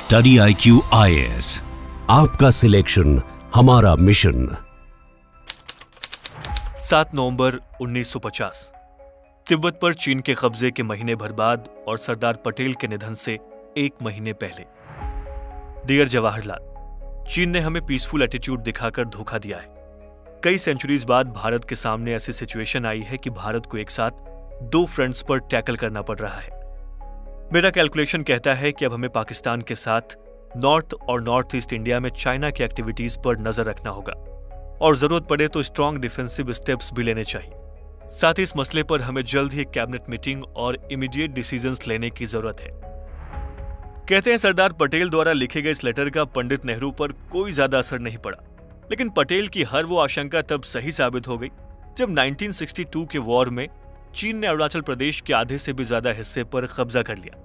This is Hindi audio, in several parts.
स्टडी IQ IAS, आपका सिलेक्शन हमारा मिशन। 7 नवंबर 1950 तिब्बत पर चीन के कब्जे के महीने भर बाद और सरदार पटेल के निधन से 1 महीने पहले। डियर जवाहरलाल, चीन ने हमें पीसफुल एटीट्यूड दिखाकर धोखा दिया है। कई सेंचुरीज बाद भारत के सामने ऐसी सिचुएशन आई है कि भारत को एक साथ 2 फ्रंट्स पर टैकल करना पड़ रहा है। मेरा कैलकुलेशन कहता है कि अब हमें पाकिस्तान के साथ नॉर्थ और नॉर्थ ईस्ट इंडिया में चाइना की एक्टिविटीज पर नजर रखना होगा और जरूरत पड़े तो स्ट्रॉन्ग डिफेंसिव स्टेप्स भी लेने चाहिए। साथ ही इस मसले पर हमें जल्द ही एक कैबिनेट मीटिंग और इमीडिएट डिसीजंस लेने की जरूरत है। कहते हैं सरदार पटेल द्वारा लिखे गए इस लेटर का पंडित नेहरू पर कोई ज्यादा असर नहीं पड़ा, लेकिन पटेल की हर वो आशंका तब सही साबित हो गई जब 1962 के वॉर में चीन ने अरुणाचल प्रदेश के आधे से भी ज्यादा हिस्से पर कब्जा कर लिया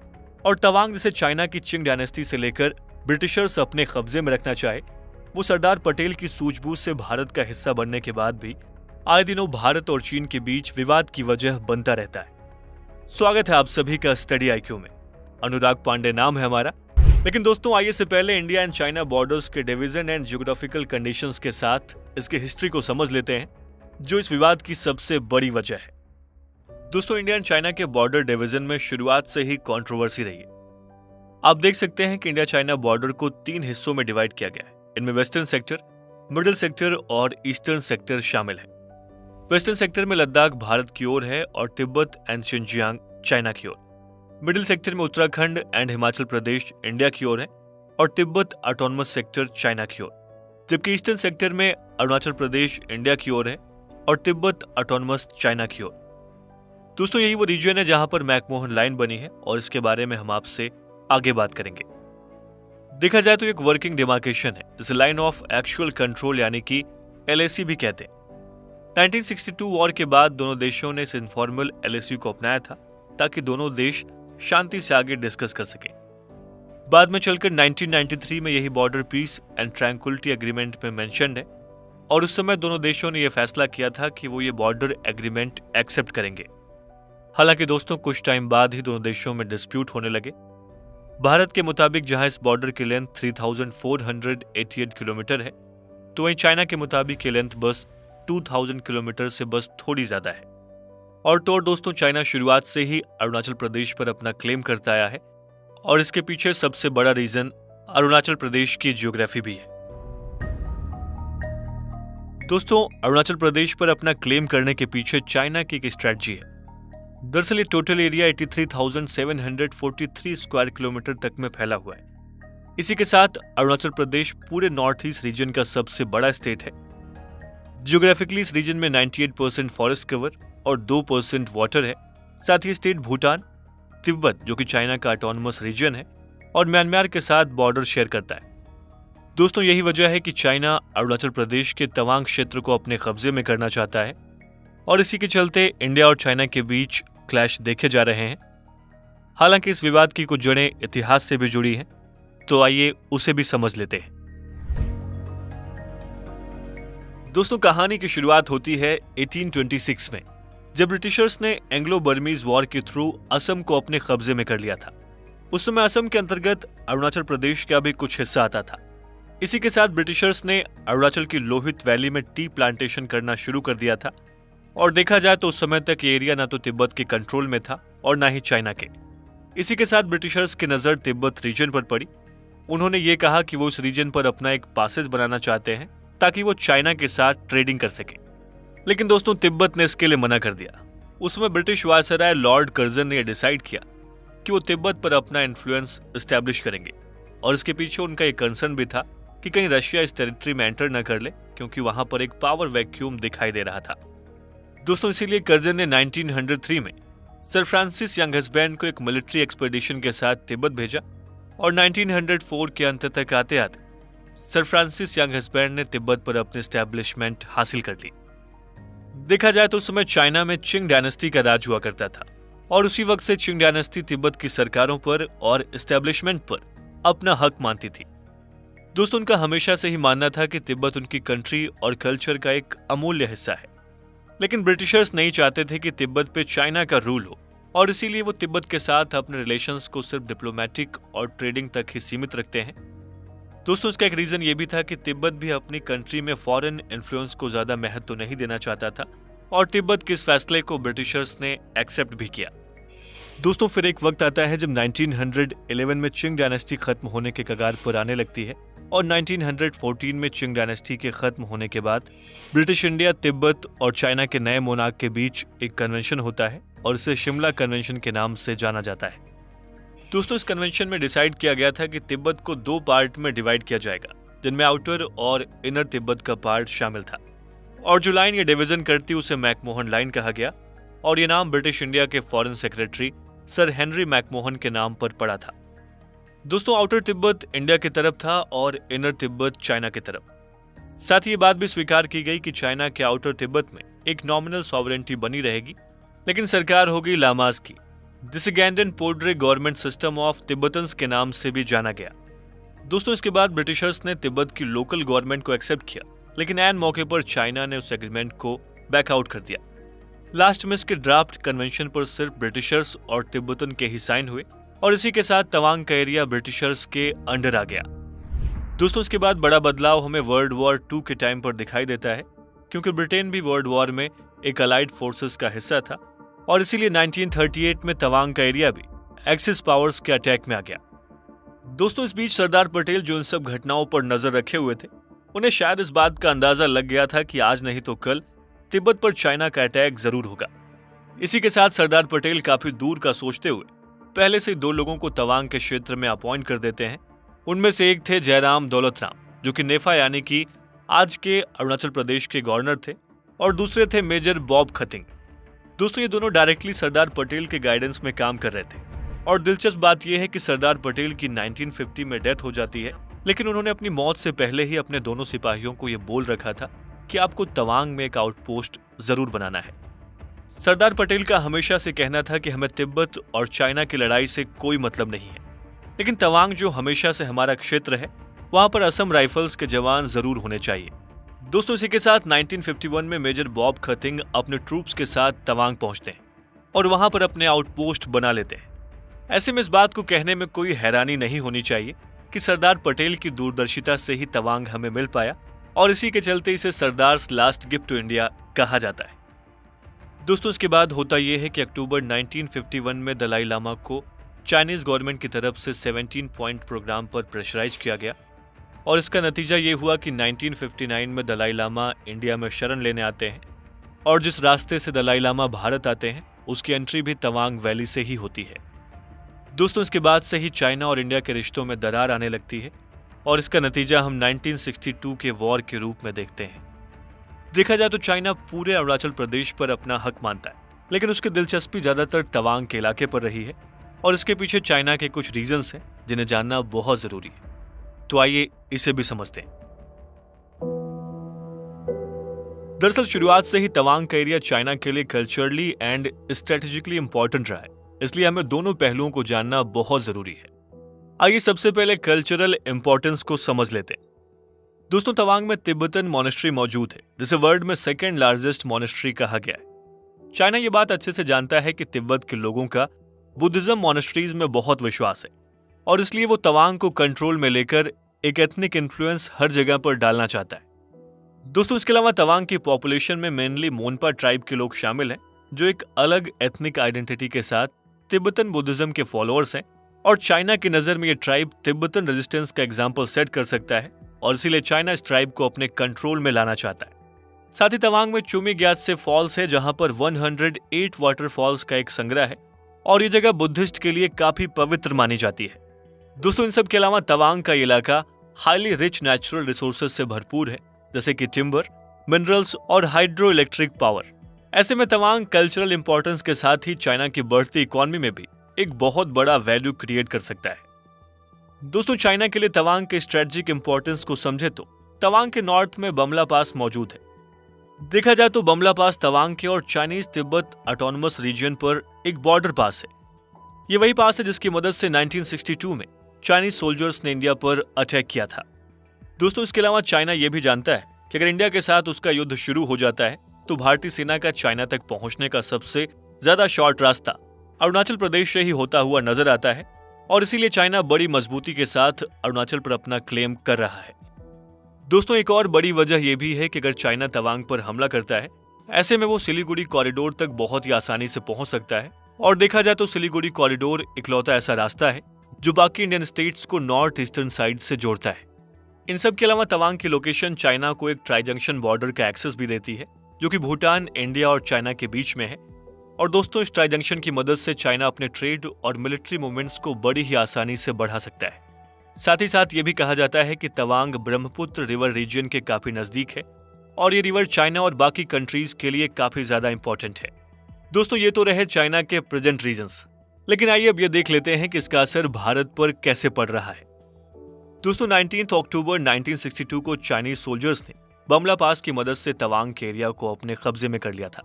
और तवांग जिसे चाइना की चिंग डायनेस्टी से लेकर ब्रिटिशर्स अपने कब्जे में रखना चाहे, वो सरदार पटेल की सूझबूझ से भारत का हिस्सा बनने के बाद भी आए दिनों भारत और चीन के बीच विवाद की वजह बनता रहता है। स्वागत है आप सभी का स्टडी IQ में। अनुराग पांडे नाम है हमारा। लेकिन दोस्तों, आइए से पहले इंडिया एंड चाइना बॉर्डर्स के डिवीजन एंड जियोग्राफिकल कंडीशंस के साथ इसके हिस्ट्री को समझ लेते हैं, जो इस विवाद की सबसे बड़ी वजह है। दोस्तों, इंडिया एंड चाइना के बॉर्डर डिवीजन में शुरुआत से ही कंट्रोवर्सी रही है। आप देख सकते हैं कि इंडिया चाइना बॉर्डर को 3 हिस्सों में डिवाइड किया गया है। इनमें वेस्टर्न सेक्टर, मिडिल सेक्टर और ईस्टर्न सेक्टर शामिल है। वेस्टर्न सेक्टर में लद्दाख भारत की ओर है और तिब्बत एंड शिनजियांग चाइना की ओर। मिडिल सेक्टर में उत्तराखंड एंड हिमाचल प्रदेश इंडिया की ओर है और तिब्बत ऑटोनमस सेक्टर चाइना की ओर, जबकि ईस्टर्न सेक्टर में अरुणाचल प्रदेश इंडिया की ओर है और तिब्बत ऑटोनमस चाइना की ओर। दोस्तों, यही वो रीजन है जहां पर मैकमोहन लाइन बनी है और इसके बारे में हम आपसे आगे बात करेंगे। देखा जाए तो एक वर्किंग डिमार्केशन है जिसे लाइन ऑफ एक्चुअल कंट्रोल यानी कि LAC भी कहते हैं। 1962 वॉर के बाद दोनों देशों ने इस इनफॉर्मल LAC को अपनाया था ताकि दोनों देश शांति से आगे डिस्कस कर सके। बाद में चलकर 1993 में यही border peace and tranquillity agreement में मेंशन्ड है और उस समय दोनों देशों ने यह फैसला किया था कि वो ये बॉर्डर एग्रीमेंट एक्सेप्ट करेंगे। हालांकि दोस्तों, कुछ टाइम बाद ही दोनों देशों में डिस्प्यूट होने लगे। भारत के मुताबिक जहां इस बॉर्डर की लेंथ 3488 किलोमीटर है, तो वहीं चाइना के मुताबिक ये लेंथ बस 2000 किलोमीटर से बस थोड़ी ज्यादा है। और तो और दोस्तों, चाइना शुरुआत से ही अरुणाचल प्रदेश पर अपना क्लेम करता आया है और इसके पीछे सबसे बड़ा रीजन अरुणाचल प्रदेश की जियोग्राफी भी है। दोस्तों, अरुणाचल प्रदेश पर अपना क्लेम करने के पीछे चाइना की एक स्ट्रेटजी है। दरअसल ये टोटल एरिया 83,743 स्क्वायर किलोमीटर तक में फैला हुआ है। इसी के साथ अरुणाचल प्रदेश पूरे नॉर्थ ईस्ट रीजन का सबसे बड़ा स्टेट है। जियोग्राफिकली इस रीजन में 98% फॉरेस्ट कवर और 2% वाटर है। साथ ही स्टेट भूटान, तिब्बत जो कि चाइना का ऑटोनमस रीजन है और म्यांमार के साथ बॉर्डर शेयर करता है। दोस्तों, यही वजह है कि चाइना अरुणाचल प्रदेश के तवांग क्षेत्र को अपने कब्जे में करना चाहता है और इसी के चलते इंडिया और चाइना के बीच क्लैश देखे जा रहे हैं। हालांकि इस विवाद की कुछ जड़ें इतिहास से भी जुड़ी हैं, तो आइए उसे भी समझ लेते हैं। दोस्तों, कहानी की शुरुआत होती है 1826 में, जब ब्रिटिशर्स ने एंग्लो बर्मीज वॉर के थ्रू असम को अपने कब्जे में कर लिया था। उस समय असम के अंतर्गत अरुणाचल प्रदेश का भी कुछ हिस्सा आता था। इसी के साथ ब्रिटिशर्स ने अरुणाचल की लोहित वैली में टी प्लांटेशन करना शुरू कर दिया था और देखा जाए तो उस समय तक ये एरिया ना तो तिब्बत के कंट्रोल में था और ना ही चाइना के। इसी के साथ ब्रिटिशर्स की नजर तिब्बत रीजन पर पड़ी। उन्होंने ये कहा कि वो उस रीजन पर अपना एक पासेज बनाना चाहते हैं ताकि वो चाइना के साथ ट्रेडिंग कर सके। लेकिन दोस्तों, तिब्बत ने इसके लिए मना कर दिया। उस समय ब्रिटिश वायसराय लॉर्ड कर्जन ने यह डिसाइड किया कि वो तिब्बत पर अपना इन्फ्लुएंस एस्टैब्लिश करेंगे और इसके पीछे उनका एक कंसर्न भी था कि कहीं रशिया इस टेरिटरी में एंटर न कर ले, क्योंकि वहां पर एक पावर वैक्यूम दिखाई दे रहा था। दोस्तों, इसीलिए कर्जन ने 1903 में सर फ्रांसिस यंग हस्बैंड को एक मिलिट्री एक्सपेडिशन के साथ तिब्बत भेजा और 1904 के अंत तक आते आते सर फ्रांसिस यंग हस्बैंड ने तिब्बत पर अपनी एस्टैब्लिशमेंट हासिल कर ली। देखा जाए तो उस समय चाइना में चिंग डायनेस्टी का राज हुआ करता था और उसी वक्त से चिंग डायनेस्टी तिब्बत की सरकारों पर और एस्टैब्लिशमेंट पर अपना हक मानती थी। दोस्तों, उनका हमेशा से ही मानना था कि तिब्बत उनकी कंट्री और कल्चर का एक अमूल्य हिस्सा है। लेकिन ब्रिटिशर्स नहीं चाहते थे कि तिब्बत पे चाइना का रूल हो और इसीलिए वो तिब्बत के साथ अपने रिलेशंस को सिर्फ डिप्लोमेटिक और ट्रेडिंग तक ही सीमित रखते हैं। दोस्तों, इसका एक रीजन ये भी था कि तिब्बत भी अपनी कंट्री में फॉरेन इन्फ्लुएंस को ज्यादा महत्व नहीं देना चाहता था और तिब्बत के इस फैसले को ब्रिटिशर्स ने एक्सेप्ट भी किया। दोस्तों, फिर एक वक्त आता है जब 1911 में चिंग डायनेस्टी खत्म होने के कगार पर आने लगती है और 1914 में चिंग डायनेस्टी के खत्म होने के बाद ब्रिटिश इंडिया, तिब्बत और चाइना के नए मोनार्क के बीच एक कन्वेंशन होता है और इसे शिमला कन्वेंशन के नाम से जाना जाता है। दोस्तों, इस कन्वेंशन में डिसाइड किया गया था कि तिब्बत को 2 पार्ट में डिवाइड किया जाएगा, जिनमें आउटर और इनर तिब्बत का पार्ट शामिल था और जो लाइन ये डिवीजन करती उसे मैकमोहन लाइन कहा गया और ये नाम ब्रिटिश इंडिया के foreign secretary sir Henry McMahon के नाम पर पड़ा था। दोस्तों, आउटर तिब्बत इंडिया की तरफ था और इनर तिब्बत चाइना की तरफ। साथ ही ये बात भी स्वीकार की गई कि चाइना के आउटर तिब्बत में एक नॉमिनल सॉवरेंटी बनी रहेगी, लेकिन सरकार होगी लामाज की, जिसे गैंडन पोड्रे गवर्नमेंट सिस्टम ऑफ तिब्बतन्स के नाम से भी जाना गया। दोस्तों, इसके बाद ब्रिटिशर्स ने तिब्बत की लोकल गवर्नमेंट को एक्सेप्ट किया, लेकिन ऐन मौके पर चाइना ने उस एग्रीमेंट को बैकआउट कर दिया। लास्ट में इसके ड्राफ्ट कन्वेंशन पर सिर्फ ब्रिटिशर्स और तिब्बतन के ही साइन हुए और इसी के साथ तवांग का एरिया ब्रिटिशर्स के अंडर आ गया। दोस्तों, इसके बाद बड़ा बदलाव हमें वर्ल्ड वॉर 2 के टाइम पर दिखाई देता है, क्योंकि ब्रिटेन भी वर्ल्ड वॉर में एक अलाइड फोर्सेस का हिस्सा था और इसीलिए 1938 में तवांग का एरिया भी एक्सिस पावर्स के अटैक में आ गया। दोस्तों, इस बीच सरदार पटेल जो इन सब घटनाओं पर नजर रखे हुए थे, उन्हें शायद इस बात का अंदाजा लग गया था कि आज नहीं तो कल तिब्बत पर चाइना का अटैक जरूर होगा। इसी के साथ सरदार पटेल काफी दूर का सोचते हुए पहले से 2 लोगों को तवांग के क्षेत्र में अपॉइंट कर देते हैं। उनमें से एक थे जयराम दौलतराम, जो कि नेफा यानी कि आज के अरुणाचल प्रदेश के गवर्नर थे, और दूसरे थे मेजर बॉब खतिंग। दोस्तों, ये दोनों डायरेक्टली सरदार पटेल के गाइडेंस में काम कर रहे थे और दिलचस्प बात यह है कि सरदार पटेल की 1950 में डेथ हो जाती है, लेकिन उन्होंने अपनी मौत से पहले ही अपने दोनों सिपाहियों को यह बोल रखा था कि आपको तवांग में एक आउटपोस्ट जरूर बनाना है। सरदार पटेल का हमेशा से कहना था कि हमें तिब्बत और चाइना की लड़ाई से कोई मतलब नहीं है, लेकिन तवांग जो हमेशा से हमारा क्षेत्र है, वहां पर असम राइफल्स के जवान जरूर होने चाहिए। दोस्तों, इसी के साथ 1951 में मेजर बॉब खतिंग अपने ट्रूप्स के साथ तवांग पहुंचते हैं और वहां पर अपने आउटपोस्ट बना लेते हैं। ऐसे में इस बात को कहने में कोई हैरानी नहीं होनी चाहिए कि सरदार पटेल की दूरदर्शिता से ही तवांग हमें मिल पाया और इसी के चलते इसे Sardar's last gift to India कहा जाता है। दोस्तों, इसके बाद होता यह है कि अक्टूबर 1951 में दलाई लामा को चाइनीज गवर्नमेंट की तरफ से 17 पॉइंट प्रोग्राम पर प्रेशराइज किया गया और इसका नतीजा ये हुआ कि 1959 में दलाई लामा इंडिया में शरण लेने आते हैं और जिस रास्ते से दलाई लामा भारत आते हैं उसकी एंट्री भी तवांग वैली से ही होती है। दोस्तों, इसके बाद से ही चाइना और इंडिया के रिश्तों में दरार आने लगती है और इसका नतीजा हम 1962 के वॉर के रूप में देखते हैं। देखा जाए तो चाइना पूरे अरुणाचल प्रदेश पर अपना हक मानता है, लेकिन उसकी दिलचस्पी ज्यादातर तवांग के इलाके पर रही है और इसके पीछे चाइना के कुछ रीजंस हैं जिन्हें जानना बहुत जरूरी है। तो आइए इसे भी समझते हैं। दरअसल शुरुआत से ही तवांग का एरिया चाइना के लिए कल्चरली एंड स्ट्रेटेजिकली इंपॉर्टेंट रहा है, इसलिए हमें दोनों पहलुओं को जानना बहुत जरूरी है। आइए सबसे पहले कल्चरल इंपॉर्टेंस को समझ लेते हैं। दोस्तों, तवांग में तिब्बतन मॉनेस्ट्री मौजूद है, जिसे वर्ल्ड में 2nd लार्जेस्ट मॉनेस्ट्री कहा गया है। चाइना ये बात अच्छे से जानता है कि तिब्बत के लोगों का बुद्धिज्म मॉनेस्ट्रीज में बहुत विश्वास है और इसलिए वो तवांग को कंट्रोल में लेकर एक एथनिक इन्फ्लुएंस हर जगह पर डालना चाहता है। दोस्तों, इसके अलावा तवांग की पॉपुलेशन में मेनली मोनपा ट्राइब के लोग शामिल हैं, जो एक अलग एथनिक आइडेंटिटी के साथ तिब्बतन बुद्धिज्म के फॉलोअर्स हैं और चाइना की नजर में ये ट्राइब तिब्बतन रेजिस्टेंस का एग्जाम्पल सेट कर सकता है और इसीलिए चाइना इस ट्राइब को अपने कंट्रोल में लाना चाहता है। साथ ही तवांग में चुमी ग्यात्से फॉल्स है, जहां पर 108 वाटरफॉल्स का एक संग्रह है और ये जगह बुद्धिस्ट के लिए काफी पवित्र मानी जाती है। दोस्तों, इन सब के अलावा तवांग का इलाका हाईली रिच नेचुरल रिसोर्सेज से भरपूर है, जैसे कि टिम्बर, मिनरल्स और हाइड्रो इलेक्ट्रिक पावर। ऐसे में तवांग कल्चरल इंपॉर्टेंस के साथ ही चाइना की बढ़ती इकोनॉमी में भी एक बहुत बड़ा वैल्यू क्रिएट कर सकता है। दोस्तों, चाइना के लिए तवांग के स्ट्रेटेजिक इंपॉर्टेंस को समझे तो तवांग के नॉर्थ में बमला पास मौजूद है। देखा जाए तो बमला पास तवांग के और चाइनीज तिब्बत ऑटोनोमस रीजन पर एक बॉर्डर पास है। ये वही पास है जिसकी मदद से 1962 में चाइनीज सोल्जर्स ने इंडिया पर अटैक किया था। दोस्तों, इसके अलावा चाइना यह भी जानता है कि अगर इंडिया के साथ उसका युद्ध शुरू हो जाता है तो भारतीय सेना का चाइना तक पहुंचने का सबसे ज्यादा शॉर्ट रास्ता अरुणाचल प्रदेश से ही होता हुआ नजर आता है और इसीलिए चाइना बड़ी मजबूती के साथ अरुणाचल पर अपना क्लेम कर रहा है। दोस्तों, एक और बड़ी वजह यह भी है कि अगर चाइना तवांग पर हमला करता है, ऐसे में वो सिलीगुड़ी कॉरिडोर तक बहुत ही आसानी से पहुंच सकता है। और देखा जाए तो सिलीगुड़ी कॉरिडोर इकलौता ऐसा रास्ता है जो बाकी इंडियन स्टेट्स को नॉर्थ ईस्टर्न साइड से जोड़ता है। इन सब के अलावा तवांग की लोकेशन चाइना को एक ट्राई जंक्शन बॉर्डर का एक्सेस भी देती है, जो कि भूटान, इंडिया और चाइना के बीच में है। और दोस्तों, इस ट्राई जंक्शन की मदद से चाइना अपने ट्रेड और मिलिट्री मूवमेंट्स को बड़ी ही आसानी से बढ़ा सकता है। साथ ही साथ ये भी कहा जाता है कि तवांग ब्रह्मपुत्र रिवर रीजन के काफी नजदीक है और ये रिवर चाइना और बाकी कंट्रीज के लिए काफी ज्यादा इंपॉर्टेंट है। दोस्तों, ये तो रहे चाइना के प्रेजेंट रीजन्स, लेकिन आइए अब ये देख लेते हैं कि इसका असर भारत पर कैसे पड़ रहा है। दोस्तों, 19 अक्टूबर 1962 को चाइनीज सोल्जर्स ने बमला पास की मदद से तवांग के एरिया को अपने कब्जे में कर लिया था।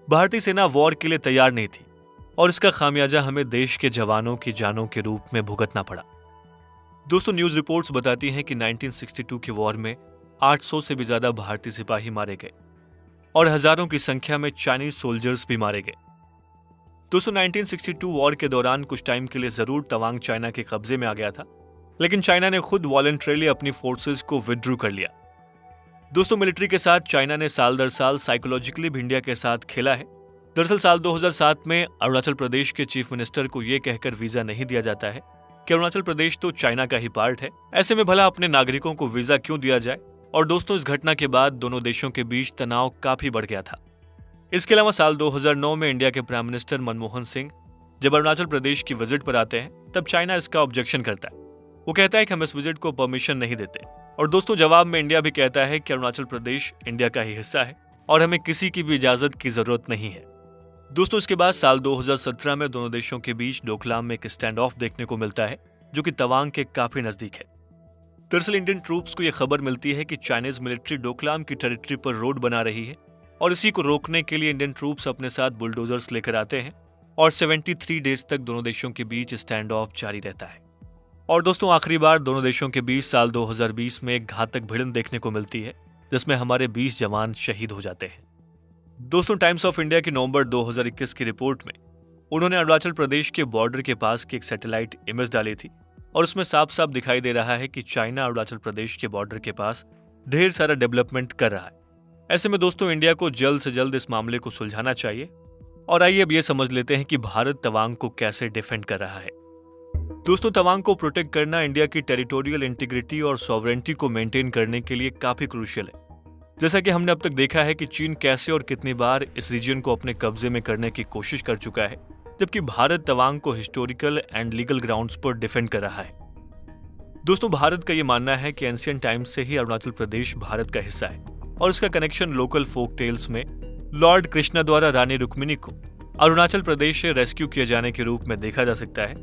भारतीय सेना वॉर के लिए तैयार नहीं थी और इसका खामियाजा हमें देश के जवानों की जानों के रूप में भुगतना पड़ा। दोस्तों, न्यूज रिपोर्ट्स बताती हैं कि 1962 के वॉर में 800 से भी ज्यादा भारतीय सिपाही मारे गए और हजारों की संख्या में चाइनीज सोल्जर्स भी मारे गए। दोस्तों, 1962 वॉर के दौरान कुछ टाइम के लिए जरूर तवांग चाइना के कब्जे में आ गया था, लेकिन चाइना ने खुद वॉलंटरीली अपनी फोर्सेस को विथड्रू कर लिया। दोस्तों, मिलिट्री के साथ चाइना ने साल दर साल साइकोलॉजिकली भी इंडिया के साथ खेला है। दरअसल साल 2007 में अरुणाचल प्रदेश के चीफ मिनिस्टर को यह कहकर वीजा नहीं दिया जाता है कि अरुणाचल प्रदेश तो चाइना का ही पार्ट है, ऐसे में भला अपने नागरिकों को वीजा क्यों दिया जाए। और दोस्तों, इस घटना के बाद दोनों देशों के बीच तनाव काफी बढ़ गया था। इसके अलावा साल 2009 में इंडिया के प्राइम मिनिस्टर मनमोहन सिंह जब अरुणाचल प्रदेश की विजिट पर आते हैं, तब चाइना इसका ऑब्जेक्शन करता है। वो कहता है कि हम इस विजिट को परमिशन नहीं देते। और दोस्तों, जवाब में इंडिया भी कहता है कि अरुणाचल प्रदेश इंडिया का ही हिस्सा है और हमें किसी की भी इजाजत की जरूरत नहीं है। दोस्तों, इसके बाद साल 2017 में दोनों देशों के बीच डोकलाम में एक स्टैंड ऑफ देखने को मिलता है, जो कि तवांग के काफी नजदीक है। दरअसल इंडियन ट्रूप्स को यह खबर मिलती है कि चाइनीज मिलिट्री डोकलाम की टेरिटरी पर रोड बना रही है और इसी को रोकने के लिए इंडियन ट्रूप्स अपने साथ बुलडोजर्स लेकर आते हैं और 73 डेज तक दोनों देशों के बीच स्टैंड ऑफ जारी रहता है। और दोस्तों, आखिरी बार दोनों देशों के बीच साल 2020 में एक घातक भिड़ंत देखने को मिलती है, जिसमें हमारे 20 जवान शहीद हो जाते हैं। दोस्तों, टाइम्स ऑफ इंडिया की नवंबर 2021 की रिपोर्ट में उन्होंने अरुणाचल प्रदेश के बॉर्डर के पास की एक सैटेलाइट इमेज डाली थी और उसमें साफ साफ दिखाई दे रहा है कि चाइना अरुणाचल प्रदेश के बॉर्डर के पास ढेर सारा डेवलपमेंट कर रहा है। ऐसे में दोस्तों, इंडिया को जल्द से जल्द इस मामले को सुलझाना चाहिए। और आइए अब ये समझ लेते हैं कि भारत तवांग को कैसे डिफेंड कर रहा है। दोस्तों, तवांग को प्रोटेक्ट करना इंडिया की टेरिटोरियल इंटीग्रिटी और सॉवरेंटी को मेंटेन करने के लिए काफी क्रूशियल है। जैसा कि हमने अब तक देखा है कि चीन कैसे और कितनी बार इस रीजन को अपने कब्जे में करने की कोशिश कर चुका है, जबकि भारत तवांग को हिस्टोरिकल एंड लीगल ग्राउंड्स पर डिफेंड कर रहा है। दोस्तों, भारत का ये मानना है कि एंशिएंट टाइम्स से ही अरुणाचल प्रदेश भारत का हिस्सा है और इसका कनेक्शन लोकल फोक टेल्स में लॉर्ड कृष्णा द्वारा रानी रुक्मिणी को अरुणाचल प्रदेश से रेस्क्यू किए जाने के रूप में देखा जा सकता है।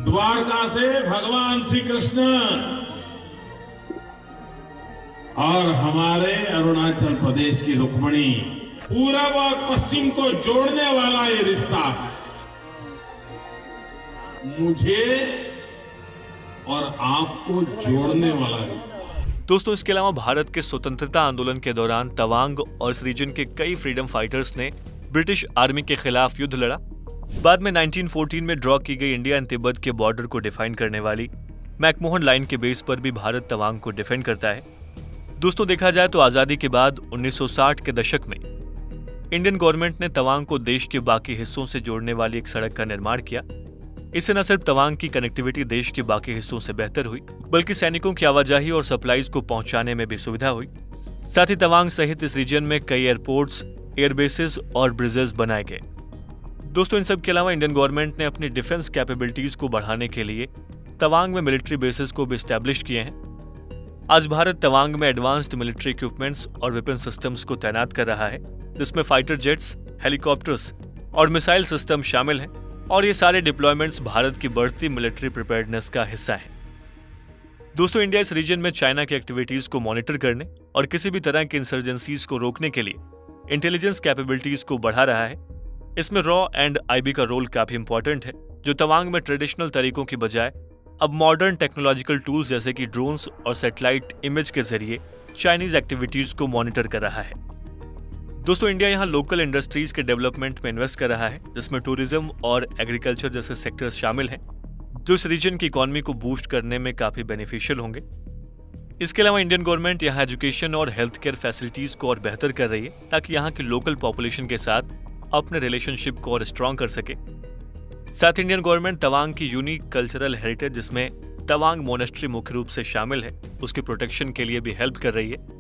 द्वारका से भगवान श्री कृष्ण और हमारे अरुणाचल प्रदेश की रुक्मिणी, पूरब और पश्चिम को जोड़ने वाला ये रिश्ता है। मुझे और आपको जोड़ने वाला रिश्ता। दोस्तों, इसके अलावा भारत के स्वतंत्रता आंदोलन के दौरान तवांग और इस रीजन के कई फ्रीडम फाइटर्स ने ब्रिटिश आर्मी के खिलाफ युद्ध लड़ा। बाद में 1914 में ड्रॉ की गई इंडिया एंड तिब्बत के बॉर्डर को डिफाइन करने वाली मैकमोहन लाइन के बेस पर भी भारत तवांग को डिफेंड करता है। दोस्तों, देखा जाए तो आजादी के बाद 1960 के दशक में इंडियन गवर्नमेंट ने तवांग को देश के बाकी हिस्सों से जोड़ने वाली एक सड़क का निर्माण किया। इससे न सिर्फ तवांग की कनेक्टिविटी देश के बाकी हिस्सों से बेहतर हुई, बल्कि सैनिकों की आवाजाही और सप्लाईज को पहुंचाने में भी सुविधा हुई। साथ ही तवांग सहित इस रीजन में कई एयरपोर्ट्स, एयरबेसेस और ब्रिजेस बनाए गए। दोस्तों, इन सब के अलावा इंडियन गवर्नमेंट ने अपनी डिफेंस कैपेबिलिटीज को बढ़ाने के लिए तवांग में मिलिट्री बेसेस को भी स्टैब्लिश किए हैं। आज भारत तवांग में एडवांस्ड मिलिट्री इक्विपमेंट्स और वेपन सिस्टम्स को तैनात कर रहा है, जिसमें फाइटर जेट्स, हेलीकॉप्टर्स और मिसाइल सिस्टम शामिल हैं और ये सारे डिप्लॉयमेंट्स भारत की बढ़ती मिलिट्री प्रिपेयर्डनेस का हिस्सा हैं। दोस्तों, इंडिया इस रीजन में चाइना की एक्टिविटीज को मॉनिटर करने और किसी भी तरह की इंसर्जेंसीज को रोकने के लिए इंटेलिजेंस कैपेबिलिटीज को बढ़ा रहा है। इसमें रॉ एंड आईबी का रोल काफी इंपॉर्टेंट है, जो तवांग में ट्रेडिशनल तरीकों की बजाय अब मॉडर्न टेक्नोलॉजिकल टूल्स जैसे कि ड्रोन्स और सैटेलाइट इमेज के जरिए चाइनीज एक्टिविटीज को मॉनिटर कर रहा है। दोस्तों, इंडिया यहाँ लोकल इंडस्ट्रीज के डेवलपमेंट में इन्वेस्ट कर रहा है, जिसमें टूरिज्म और एग्रीकल्चर जैसे सेक्टर्स शामिल हैं, जो इस रीजन की इकोनॉमी को बूस्ट करने में काफी बेनिफिशियल होंगे। इसके अलावा इंडियन गवर्नमेंट यहाँ एजुकेशन और हेल्थ केयर फैसिलिटीज को और बेहतर कर रही है, ताकि यहाँ की लोकल पॉपुलेशन के साथ अपने रिलेशनशिप को और स्ट्रॉन्ग कर सके। साथ ही इंडियन गवर्नमेंट तवांग की यूनिक कल्चरल हेरिटेज, जिसमें तवांग मोनेस्ट्री मुख्य रूप से शामिल है, उसकी प्रोटेक्शन के लिए भी हेल्प कर रही है।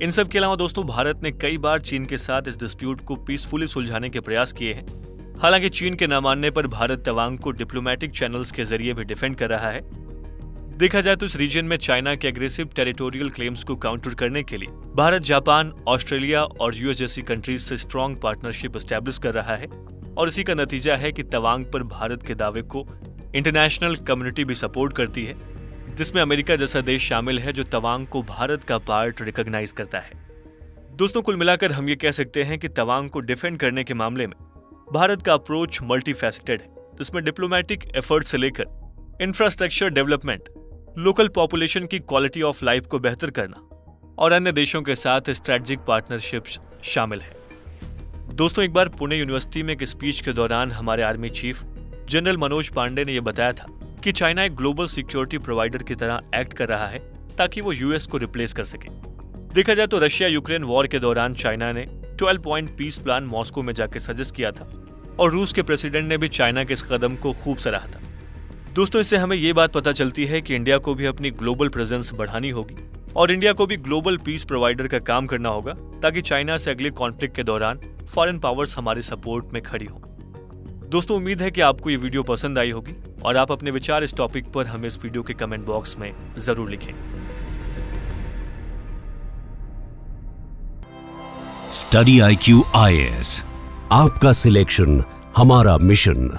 इन सब के अलावा दोस्तों, भारत ने कई बार चीन के साथ इस डिस्प्यूट को पीसफुली सुलझाने के प्रयास किए हैं। हालांकि चीन के न मानने पर भारत तवांग को डिप्लोमेटिक चैनल्स के जरिए भी डिफेंड कर रहा है। देखा जाए तो इस रीजन में चाइना के एग्रेसिव टेरिटोरियल क्लेम्स को काउंटर करने के लिए भारत जापान, ऑस्ट्रेलिया और यूएस जैसी कंट्रीज से स्ट्रॉन्ग पार्टनरशिप एस्टैब्लिश कर रहा है। और इसी का नतीजा है कि तवांग पर भारत के दावे को इंटरनेशनल कम्युनिटी भी सपोर्ट करती है, जिसमें अमेरिका जैसा देश शामिल है, जो तवांग को भारत का पार्ट रिकॉग्नाइज करता है। दोस्तों, कुल मिलाकर हम ये कह सकते हैं कि तवांग को डिफेंड करने के मामले में भारत का अप्रोच मल्टीफैसेटेड है, जिसमें डिप्लोमेटिक एफर्ट से लेकर इंफ्रास्ट्रक्चर डेवलपमेंट, लोकल पॉपुलेशन की क्वालिटी ऑफ लाइफ को बेहतर करना और अन्य देशों के साथ स्ट्रेटेजिक पार्टनरशिप्स शामिल है। दोस्तों, एक बार पुणे यूनिवर्सिटी में एक स्पीच के दौरान हमारे army chief general Manoj Pande ने यह बताया था कि चाइना एक ग्लोबल सिक्योरिटी प्रोवाइडर की तरह एक्ट कर रहा है, ताकि वो यूएस को रिप्लेस कर सके। देखा जाए तो रशिया यूक्रेन वॉर के दौरान चाइना ने 12 पॉइंट पीस प्लान मॉस्को में जाकर सजेस्ट किया था, और रूस के प्रेसिडेंट ने भी चाइना के इस कदम को खूब सराहा था। दोस्तों, इससे हमें ये बात पता चलती है कि इंडिया को भी अपनी ग्लोबल प्रेजेंस बढ़ानी होगी और इंडिया को भी ग्लोबल पीस प्रोवाइडर का काम करना होगा, ताकि चाइना से अगले कॉन्फ्लिक्ट के दौरान फॉरेन पावर्स हमारे सपोर्ट में खड़ी हो। दोस्तों, उम्मीद है कि आपको ये वीडियो पसंद आई होगी और आप अपने विचार इस टॉपिक पर हमें इस वीडियो के कमेंट बॉक्स में जरूर लिखें। स्टडी IQ IAS, आपका सिलेक्शन हमारा मिशन।